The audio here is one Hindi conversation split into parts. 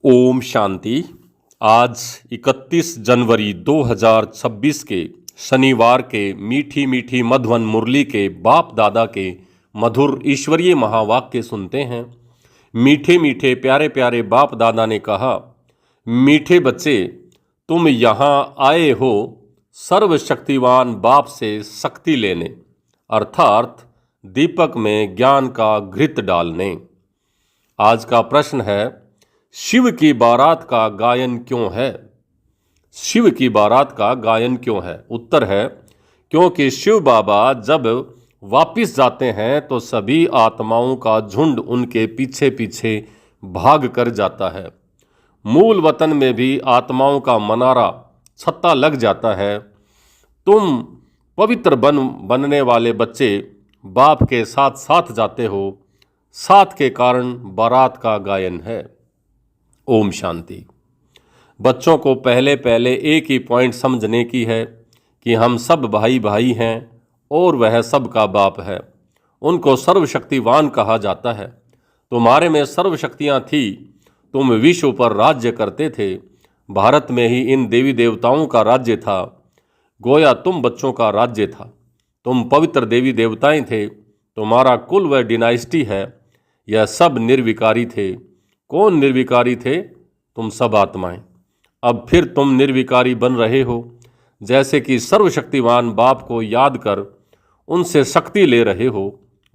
ओम शांति। आज 31 जनवरी 2026 के शनिवार के मीठी मीठी मधुवन मुरली के बाप दादा के मधुर ईश्वरीय महावाक्य सुनते हैं। मीठे मीठे प्यारे प्यारे बाप दादा ने कहा, मीठे बच्चे, तुम यहाँ आए हो सर्वशक्तिवान बाप से शक्ति लेने, अर्थात दीपक में ज्ञान का घृत डालने। आज का प्रश्न है, शिव की बारात का गायन क्यों है? शिव की बारात का गायन क्यों है? उत्तर है, क्योंकि शिव बाबा जब वापिस जाते हैं तो सभी आत्माओं का झुंड उनके पीछे पीछे भाग कर जाता है। मूल वतन में भी आत्माओं का मनारा छत्ता लग जाता है। तुम पवित्र बनने वाले बच्चे बाप के साथ साथ जाते हो, साथ के कारण बारात का गायन है। ओम शांति। बच्चों को पहले पहले एक ही पॉइंट समझने की है कि हम सब भाई भाई हैं और वह सबका बाप है। उनको सर्वशक्तिवान कहा जाता है। तुम्हारे में सर्वशक्तियाँ थी, तुम विश्व पर राज्य करते थे। भारत में ही इन देवी देवताओं का राज्य था, गोया तुम बच्चों का राज्य था। तुम पवित्र देवी देवताएं थे, तुम्हारा कुल व डिनाइस्टी है। यह सब निर्विकारी थे। कौन निर्विकारी थे? तुम सब आत्माएं। अब फिर तुम निर्विकारी बन रहे हो, जैसे कि सर्वशक्तिवान बाप को याद कर उनसे शक्ति ले रहे हो।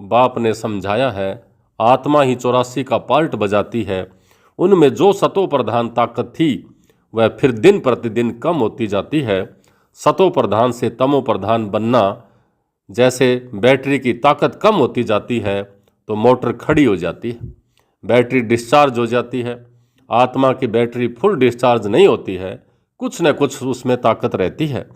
बाप ने समझाया है, आत्मा ही 84 का पार्ट बजाती है। उनमें जो सतो प्रधान ताकत थी वह फिर दिन प्रतिदिन कम होती जाती है। सतो प्रधान से तमो प्रधान बनना, जैसे बैटरी की ताकत कम होती जाती है तो मोटर खड़ी हो जाती है, बैटरी डिस्चार्ज हो जाती है। आत्मा की बैटरी फुल डिस्चार्ज नहीं होती है, कुछ न कुछ उसमें ताकत रहती है।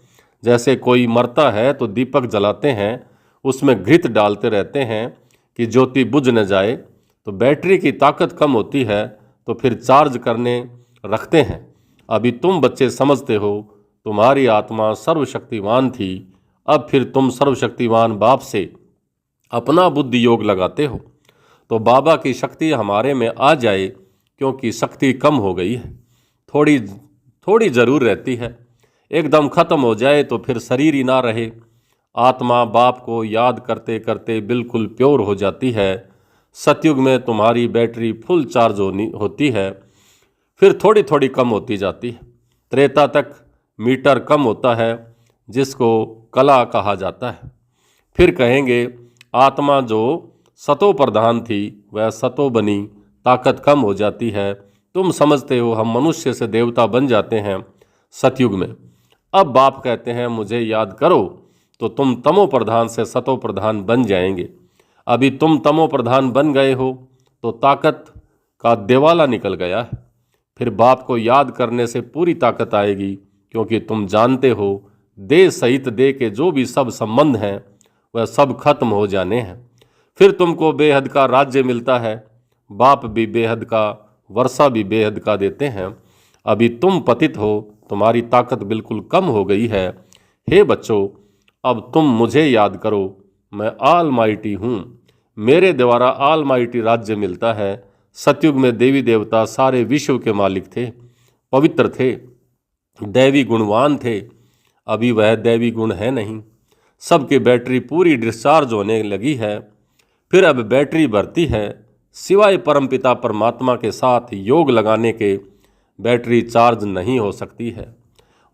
जैसे कोई मरता है तो दीपक जलाते हैं, उसमें घृत डालते रहते हैं कि ज्योति बुझ न जाए। तो बैटरी की ताकत कम होती है तो फिर चार्ज करने रखते हैं। अभी तुम बच्चे समझते हो, तुम्हारी आत्मा सर्वशक्तिवान थी। अब फिर तुम सर्वशक्तिवान बाप से अपना बुद्धि योग लगाते हो तो बाबा की शक्ति हमारे में आ जाए, क्योंकि शक्ति कम हो गई है। थोड़ी थोड़ी ज़रूर रहती है, एकदम ख़त्म हो जाए तो फिर शरीर ही ना रहे। आत्मा बाप को याद करते करते बिल्कुल प्योर हो जाती है। सतयुग में तुम्हारी बैटरी फुल चार्ज होती है, फिर थोड़ी थोड़ी कम होती जाती है। त्रेता तक मीटर कम होता है, जिसको कला कहा जाता है। फिर कहेंगे आत्मा जो सतो प्रधान थी वह सतो बनी, ताकत कम हो जाती है। तुम समझते हो हम मनुष्य से देवता बन जाते हैं सतयुग में। अब बाप कहते हैं मुझे याद करो तो तुम तमो प्रधान से सतो प्रधान बन जाएंगे। अभी तुम तमो प्रधान बन गए हो तो ताकत का देवाला निकल गया है। फिर बाप को याद करने से पूरी ताकत आएगी, क्योंकि तुम जानते हो देह सहित देह के जो भी सब संबंध हैं वह सब खत्म हो जाने हैं। फिर तुमको बेहद का राज्य मिलता है। बाप भी बेहद का, वर्षा भी बेहद का देते हैं। अभी तुम पतित हो, तुम्हारी ताकत बिल्कुल कम हो गई है। हे बच्चों, अब तुम मुझे याद करो, मैं आल माइटी हूँ। मेरे द्वारा आल माइटी राज्य मिलता है। सतयुग में देवी देवता सारे विश्व के मालिक थे, पवित्र थे, दैवी गुणवान थे। अभी वह दैवी गुण है नहीं। सबकी बैटरी पूरी डिस्चार्ज होने लगी है। फिर अब बैटरी भरती है, सिवाय परमपिता परमात्मा के साथ योग लगाने के बैटरी चार्ज नहीं हो सकती है।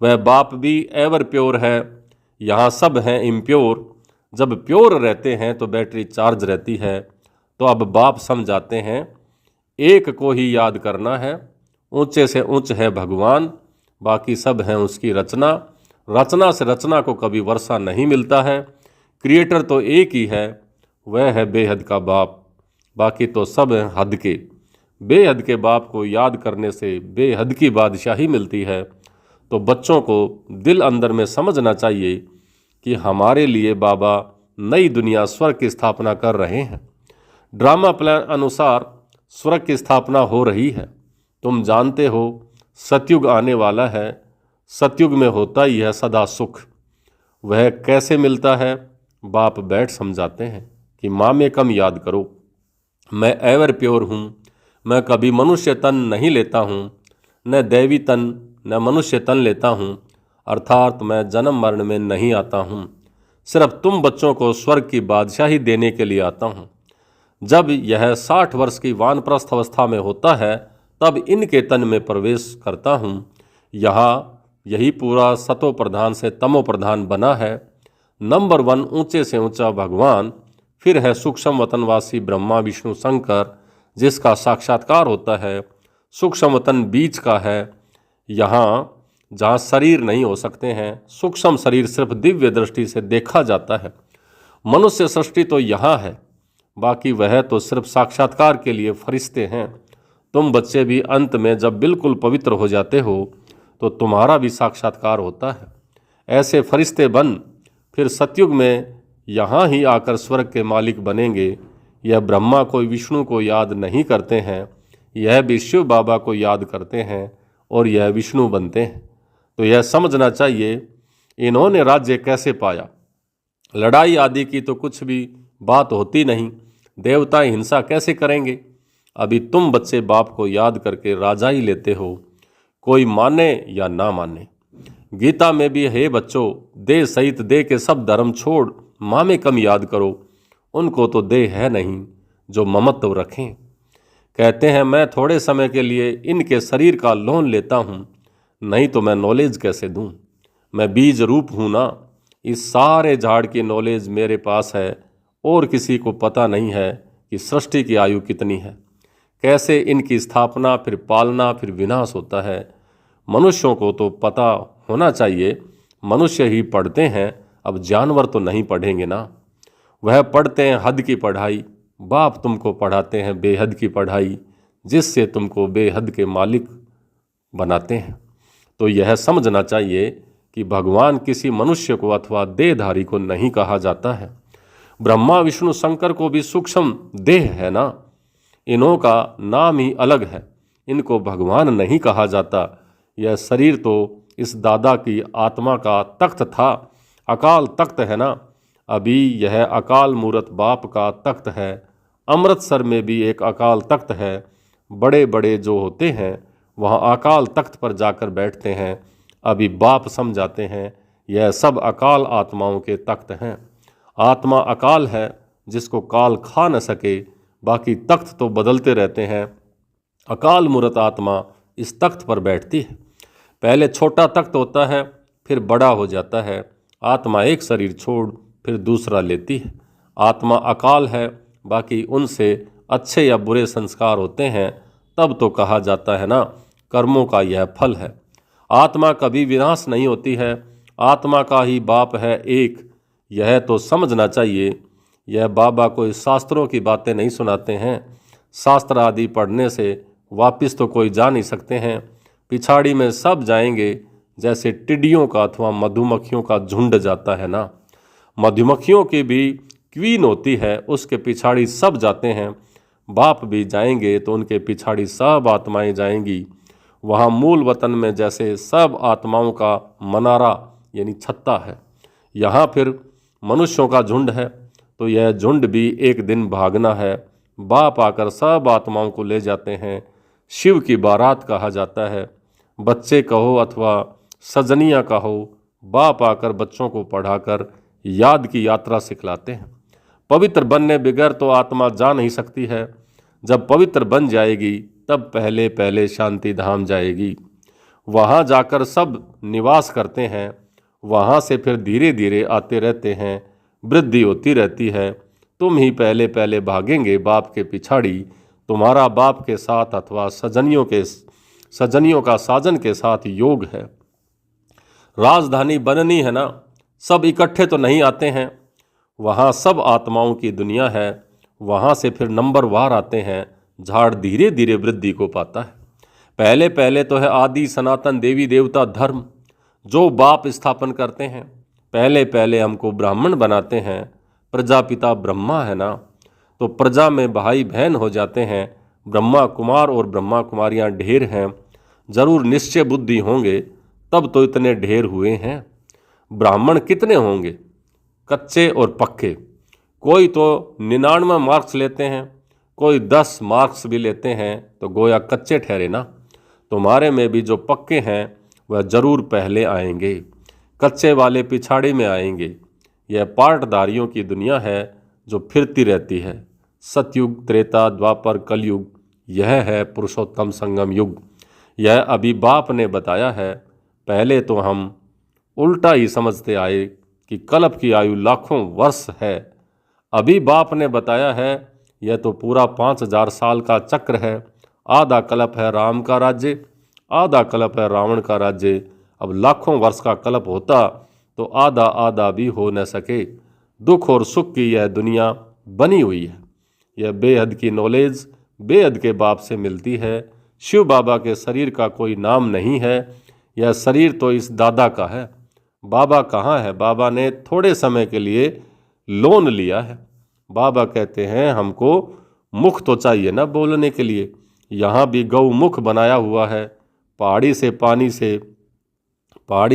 वह बाप भी एवर प्योर है, यहाँ सब हैं इम्प्योर। जब प्योर रहते हैं तो बैटरी चार्ज रहती है। तो अब बाप समझाते हैं, एक को ही याद करना है। ऊंचे से ऊंच है भगवान, बाकी सब हैं उसकी रचना। रचना से रचना को कभी वर्षा नहीं मिलता है। क्रिएटर तो एक ही है, वह है बेहद का बाप, बाकी तो सब हैं हद के। बेहद के बाप को याद करने से बेहद की बादशाही मिलती है। तो बच्चों को दिल अंदर में समझना चाहिए कि हमारे लिए बाबा नई दुनिया स्वर्ग की स्थापना कर रहे हैं। ड्रामा प्लान अनुसार स्वर्ग की स्थापना हो रही है। तुम जानते हो सतयुग आने वाला है। सतयुग में होता ही है सदा सुख। वह कैसे मिलता है? बाप बैठ समझाते हैं कि माँ में कम याद करो, मैं एवर प्योर हूँ। मैं कभी मनुष्य तन नहीं लेता हूँ, न दैवी तन न मनुष्य तन लेता हूँ, अर्थात मैं जन्म मरण में नहीं आता हूँ, सिर्फ तुम बच्चों को स्वर्ग की बादशाही देने के लिए आता हूँ। जब यह 60 वर्ष की वानप्रस्थ अवस्था में होता है तब इनके तन में प्रवेश करता हूँ। यहाँ यही पूरा सतो प्रधान से तमो प्रधान बना है। नंबर 1 ऊंचे से ऊंचा भगवान, फिर है सूक्ष्म वतनवासी ब्रह्मा विष्णु शंकर जिसका साक्षात्कार होता है। सूक्ष्म वतन बीच का है, यहाँ जहाँ शरीर नहीं हो सकते हैं, सूक्ष्म शरीर सिर्फ दिव्य दृष्टि से देखा जाता है। मनुष्य सृष्टि तो यहाँ है, बाकी वह तो सिर्फ साक्षात्कार के लिए फरिश्ते हैं। तुम बच्चे भी अंत में जब बिल्कुल पवित्र हो जाते हो तो तुम्हारा भी साक्षात्कार होता है। ऐसे फरिश्ते बन फिर सतयुग में यहाँ ही आकर स्वर्ग के मालिक बनेंगे। यह ब्रह्मा को विष्णु को याद नहीं करते हैं, यह भी शिव बाबा को याद करते हैं और यह विष्णु बनते हैं। तो यह समझना चाहिए इन्होंने राज्य कैसे पाया। लड़ाई आदि की तो कुछ भी बात होती नहीं, देवता हिंसा कैसे करेंगे। अभी तुम बच्चे बाप को याद करके राजा ही लेते हो, कोई माने या ना माने। गीता में भी हे बच्चों, देह सहित देह के सब धर्म छोड़ माँ में कम याद करो, उनको तो देह है नहीं जो ममत्व रखें। कहते हैं मैं थोड़े समय के लिए इनके शरीर का लोन लेता हूँ, नहीं तो मैं नॉलेज कैसे दूँ। मैं बीज रूप हूँ ना, इस सारे झाड़ की नॉलेज मेरे पास है और किसी को पता नहीं है कि सृष्टि की आयु कितनी है, कैसे इनकी स्थापना फिर पालना फिर विनाश होता है। मनुष्यों को तो पता होना चाहिए, मनुष्य ही पढ़ते हैं, अब जानवर तो नहीं पढ़ेंगे ना। वह पढ़ते हैं हद की पढ़ाई, बाप तुमको पढ़ाते हैं बेहद की पढ़ाई, जिससे तुमको बेहद के मालिक बनाते हैं। तो यह समझना चाहिए कि भगवान किसी मनुष्य को अथवा देहधारी को नहीं कहा जाता है। ब्रह्मा विष्णु शंकर को भी सूक्ष्म देह है ना, इन्हों का नाम ही अलग है, इनको भगवान नहीं कहा जाता। यह शरीर तो इस दादा की आत्मा का तख्त था, अकाल तख्त है ना। अभी यह अकाल मूरत बाप का तख्त है। अमृतसर में भी एक अकाल तख्त है, बड़े बड़े जो होते हैं वहाँ अकाल तख्त पर जाकर बैठते हैं। अभी बाप समझाते हैं यह सब अकाल आत्माओं के तख्त हैं। आत्मा अकाल है जिसको काल खा न सके, बाकी तख्त तो बदलते रहते हैं। अकाल मूरत आत्मा इस तख्त पर बैठती है। पहले छोटा तख्त होता है, फिर बड़ा हो जाता है। आत्मा एक शरीर छोड़ फिर दूसरा लेती है। आत्मा अकाल है, बाकी उनसे अच्छे या बुरे संस्कार होते हैं, तब तो कहा जाता है ना कर्मों का यह फल है। आत्मा कभी विनाश नहीं होती है, आत्मा का ही बाप है एक, यह तो समझना चाहिए। यह बाबा कोई शास्त्रों की बातें नहीं सुनाते हैं, शास्त्र आदि पढ़ने से वापस तो कोई जा नहीं सकते हैं, पिछाड़ी में सब जाएंगे। जैसे टिड्डियों का अथवा मधुमक्खियों का झुंड जाता है ना, मधुमक्खियों की भी क्वीन होती है, उसके पिछाड़ी सब जाते हैं। बाप भी जाएंगे तो उनके पिछाड़ी सब आत्माएं जाएंगी। वहाँ मूल वतन में जैसे सब आत्माओं का मनारा यानी छत्ता है, यहाँ फिर मनुष्यों का झुंड है। तो यह झुंड भी एक दिन भागना है। बाप आकर सब आत्माओं को ले जाते हैं। शिव की बारात कहा जाता है। बच्चे कहो अथवा सजनिया कहो, बाप आकर बच्चों को पढ़ाकर याद की यात्रा सिखलाते हैं। पवित्र बनने बगैर तो आत्मा जा नहीं सकती है। जब पवित्र बन जाएगी तब पहले पहले शांति धाम जाएगी। वहाँ जाकर सब निवास करते हैं, वहाँ से फिर धीरे धीरे आते रहते हैं, वृद्धि होती रहती है। तुम ही पहले पहले भागेंगे बाप के पिछाड़ी, तुम्हारा बाप के साथ अथवा सजनियों का साजन के साथ योग है। राजधानी बननी है ना, सब इकट्ठे तो नहीं आते हैं। वहाँ सब आत्माओं की दुनिया है, वहाँ से फिर नंबर वार आते हैं। झाड़ धीरे धीरे वृद्धि को पाता है। पहले पहले तो है आदि सनातन देवी देवता धर्म जो बाप स्थापन करते हैं। पहले पहले हमको ब्राह्मण बनाते हैं, प्रजापिता ब्रह्मा है ना, तो प्रजा में भाई बहन हो जाते हैं। ब्रह्मा कुमार और ब्रह्मा कुमारियाँ ढेर हैं, जरूर निश्चय बुद्धि होंगे तब तो इतने ढेर हुए हैं। ब्राह्मण कितने होंगे, कच्चे और पक्के। कोई तो 99 मार्क्स लेते हैं, कोई 10 मार्क्स भी लेते हैं तो गोया कच्चे ठहरे ना। तुम्हारे में भी जो पक्के हैं वह जरूर पहले आएंगे, कच्चे वाले पिछाड़ी में आएंगे। यह पाटधारियों की दुनिया है जो फिरती रहती है। सतयुग, त्रेता, द्वापर, कलयुग, यह है पुरुषोत्तम संगम युग। यह अभी बाप ने बताया है। पहले तो हम उल्टा ही समझते आए कि कल्प की आयु लाखों वर्ष है। अभी बाप ने बताया है यह तो पूरा 5000 साल का चक्र है। आधा कल्प है राम का राज्य, आधा कल्प है रावण का राज्य। अब लाखों वर्ष का कल्प होता तो आधा आधा भी हो न सके। दुख और सुख की यह दुनिया बनी हुई है। यह बेहद की नॉलेज बेहद के बाप से मिलती है। शिव बाबा के शरीर का कोई नाम नहीं है। यह शरीर तो इस दादा का है। बाबा कहाँ है? बाबा ने थोड़े समय के लिए लोन लिया है। बाबा कहते हैं हमको मुख तो चाहिए ना बोलने के लिए। यहाँ भी गौ मुख बनाया हुआ है। पहाड़ी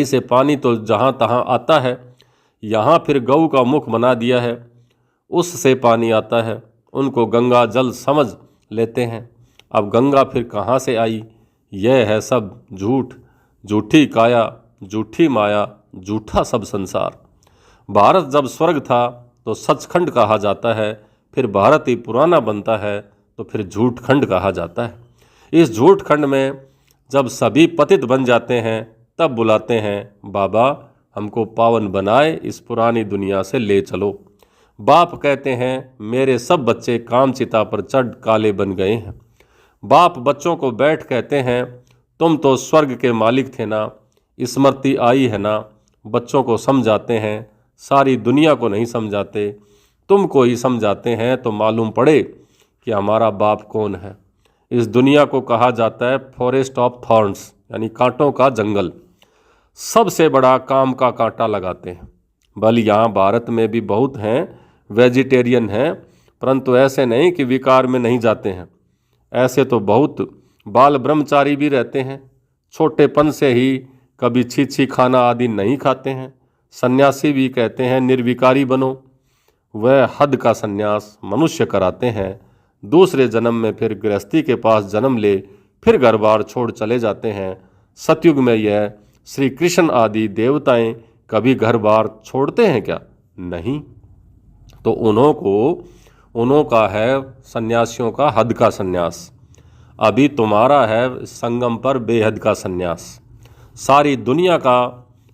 से पानी तो जहाँ तहाँ आता है, यहाँ फिर गऊ का मुख बना दिया है, उससे पानी आता है। उनको गंगा जल समझ लेते हैं। अब गंगा फिर कहाँ से आई? यह है सब झूठ, झूठी काया, झूठी माया, झूठा सब संसार। भारत जब स्वर्ग था तो सचखंड कहा जाता है, फिर भारत ही पुराना बनता है तो फिर झूठखंड कहा जाता है। इस झूठखंड में जब सभी पतित बन जाते हैं तब बुलाते हैं बाबा हमको पावन बनाए, इस पुरानी दुनिया से ले चलो। बाप कहते हैं मेरे सब बच्चे कामचिता पर चढ़ काले बन गए हैं। बाप बच्चों को बैठ कहते हैं तुम तो स्वर्ग के मालिक थे ना, स्मृति आई है ना। बच्चों को समझाते हैं, सारी दुनिया को नहीं समझाते, तुमको ही समझाते हैं तो मालूम पड़े कि हमारा बाप कौन है। इस दुनिया को कहा जाता है फॉरेस्ट ऑफ थॉर्न्स, यानी कांटों का जंगल। सबसे बड़ा काम का कांटा लगाते हैं। भले यहाँ भारत में भी बहुत हैं वेजिटेरियन हैं, परंतु ऐसे नहीं कि विकार में नहीं जाते हैं। ऐसे तो बहुत बाल ब्रह्मचारी भी रहते हैं, छोटेपन से ही कभी छी खाना आदि नहीं खाते हैं। सन्यासी भी कहते हैं निर्विकारी बनो। वह हद का सन्यास मनुष्य कराते हैं। दूसरे जन्म में फिर गृहस्थी के पास जन्म ले, फिर घर बार छोड़ चले जाते हैं। सतयुग में यह श्री कृष्ण आदि देवताएं कभी घर बार छोड़ते हैं क्या? नहीं। तो उन्हों का है सन्यासियों का हद का सन्यास। अभी तुम्हारा है संगम पर बेहद का सन्यास। सारी दुनिया का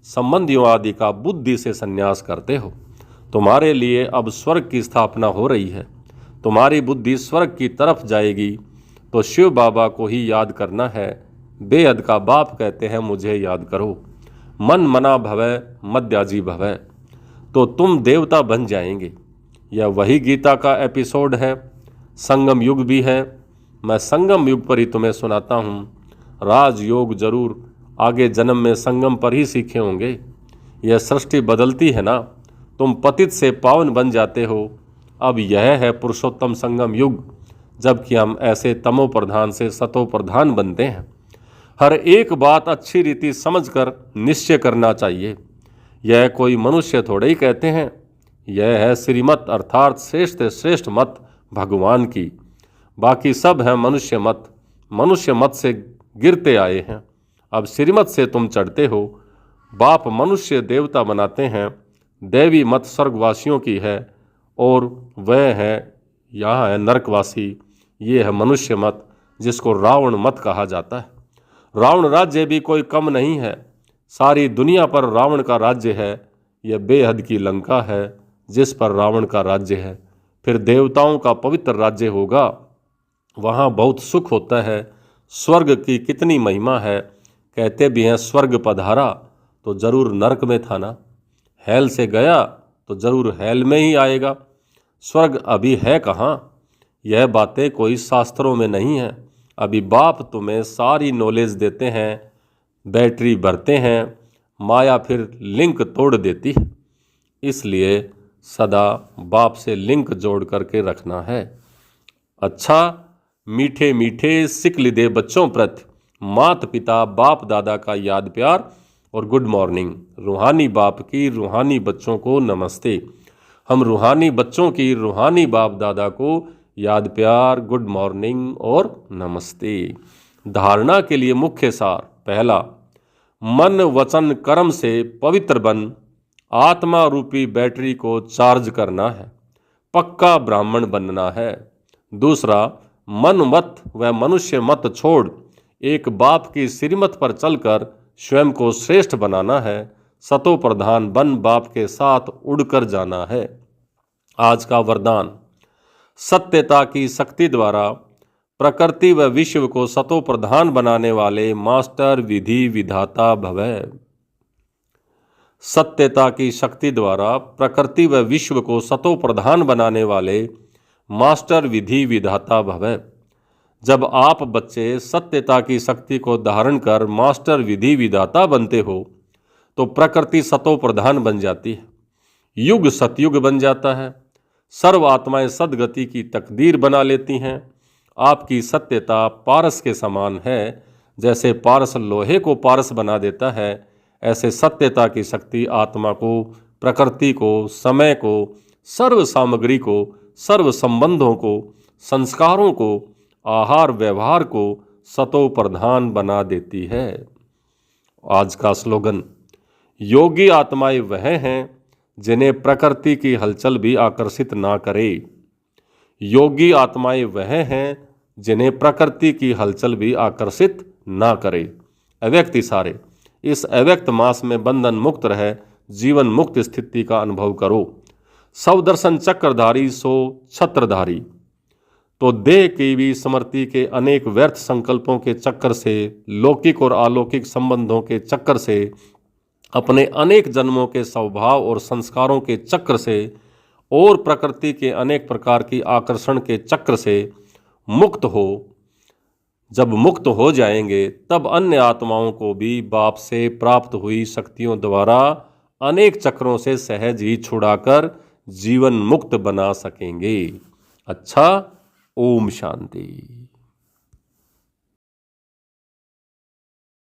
संबंधियों आदि का बुद्धि से सन्यास करते हो। तुम्हारे लिए अब स्वर्ग की स्थापना हो रही है। तुम्हारी बुद्धि स्वर्ग की तरफ जाएगी तो शिव बाबा को ही याद करना है। बेहद का बाप कहते हैं मुझे याद करो। मन मना भवै मद्याजी भवै, तो तुम देवता बन जाएंगे। यह वही गीता का एपिसोड है। संगम युग भी है। मैं संगम युग पर ही तुम्हें सुनाता हूँ। राजयोग जरूर आगे जन्म में संगम पर ही सीखे होंगे। यह सृष्टि बदलती है ना, तुम पतित से पावन बन जाते हो। अब यह है पुरुषोत्तम संगम युग, जबकि हम ऐसे तमो प्रधान से सतो प्रधान बनते हैं। हर एक बात अच्छी रीति समझकर निश्चय करना चाहिए। यह कोई मनुष्य थोड़े ही कहते हैं, यह है श्रीमत अर्थात श्रेष्ठ श्रेष्ठ मत भगवान की। बाकी सब है मनुष्य मत। मनुष्य मत से गिरते आए हैं, अब श्रीमत से तुम चढ़ते हो। बाप मनुष्य देवता बनाते हैं। देवी मत स्वर्गवासियों की है और वह है यहाँ है नरकवासी। ये है मनुष्य मत, जिसको रावण मत कहा जाता है। रावण राज्य भी कोई कम नहीं है। सारी दुनिया पर रावण का राज्य है। यह बेहद की लंका है जिस पर रावण का राज्य है। फिर देवताओं का पवित्र राज्य होगा, वहाँ बहुत सुख होता है। स्वर्ग की कितनी महिमा है। कहते भी हैं स्वर्ग पधारा तो जरूर नरक में था ना, हेल से गया तो जरूर हेल में ही आएगा। स्वर्ग अभी है कहाँ? यह बातें कोई शास्त्रों में नहीं है। अभी बाप तुम्हें सारी नॉलेज देते हैं, बैटरी भरते हैं, माया फिर लिंक तोड़ देती है। इसलिए सदा बाप से लिंक जोड़ करके रखना है। अच्छा, मीठे मीठे सिकल दे बच्चों प्रति माता पिता बाप दादा का याद प्यार और गुड मॉर्निंग। रूहानी बाप की रूहानी बच्चों को नमस्ते। हम रूहानी बच्चों की रूहानी बाप दादा को याद प्यार, गुड मॉर्निंग और नमस्ते। धारणा के लिए मुख्य सार। पहला, मन वचन कर्म से पवित्र बन आत्मा रूपी बैटरी को चार्ज करना है, पक्का ब्राह्मण बनना है। दूसरा, मन मत व मनुष्य मत छोड़ एक बाप की श्रीमत पर चलकर स्वयं को श्रेष्ठ बनाना है, सतो प्रधान बन बाप के साथ उड़कर जाना है। आज का वरदान, सत्यता की शक्ति द्वारा प्रकृति व विश्व को सतो प्रधान बनाने वाले मास्टर विधि विधाता भवै। सत्यता की शक्ति द्वारा प्रकृति व विश्व को सतो प्रधान बनाने वाले मास्टर विधि विधाता भवै। जब आप बच्चे सत्यता की शक्ति को धारण कर मास्टर विधि विधाता बनते हो तो प्रकृति सतो प्रधान बन जाती है, युग सतयुग बन जाता है, सर्व आत्माएं सदगति की तकदीर बना लेती हैं। आपकी सत्यता पारस के समान है। जैसे पारस लोहे को पारस बना देता है, ऐसे सत्यता की शक्ति आत्मा को, प्रकृति को, समय को, सर्व सामग्री को, सर्व संबंधों को, संस्कारों को, आहार व्यवहार को सतो प्रधान बना देती है। आज का स्लोगन, योगी आत्माएं वह हैं जिन्हें प्रकृति की हलचल भी आकर्षित ना करे। योगी आत्माएं वह हैं जिन्हें प्रकृति की हलचल भी आकर्षित ना करे। अव्यक्त इशारे, इस अव्यक्त मास में बंधन मुक्त रहे जीवन मुक्त स्थिति का अनुभव करो। सौ दर्शन चक्रधारी सो छत्रधारी। तो देह की भी स्मृति के अनेक व्यर्थ संकल्पों के चक्कर से, लौकिक और अलौकिक संबंधों के चक्कर से, अपने अनेक जन्मों के स्वभाव और संस्कारों के चक्र से और प्रकृति के अनेक प्रकार की आकर्षण के चक्र से मुक्त हो। जब मुक्त हो जाएंगे तब अन्य आत्माओं को भी बाप से प्राप्त हुई शक्तियों द्वारा अनेक चक्रों से सहज ही छुड़ाकर जीवन मुक्त बना सकेंगे। अच्छा, ओम शांति।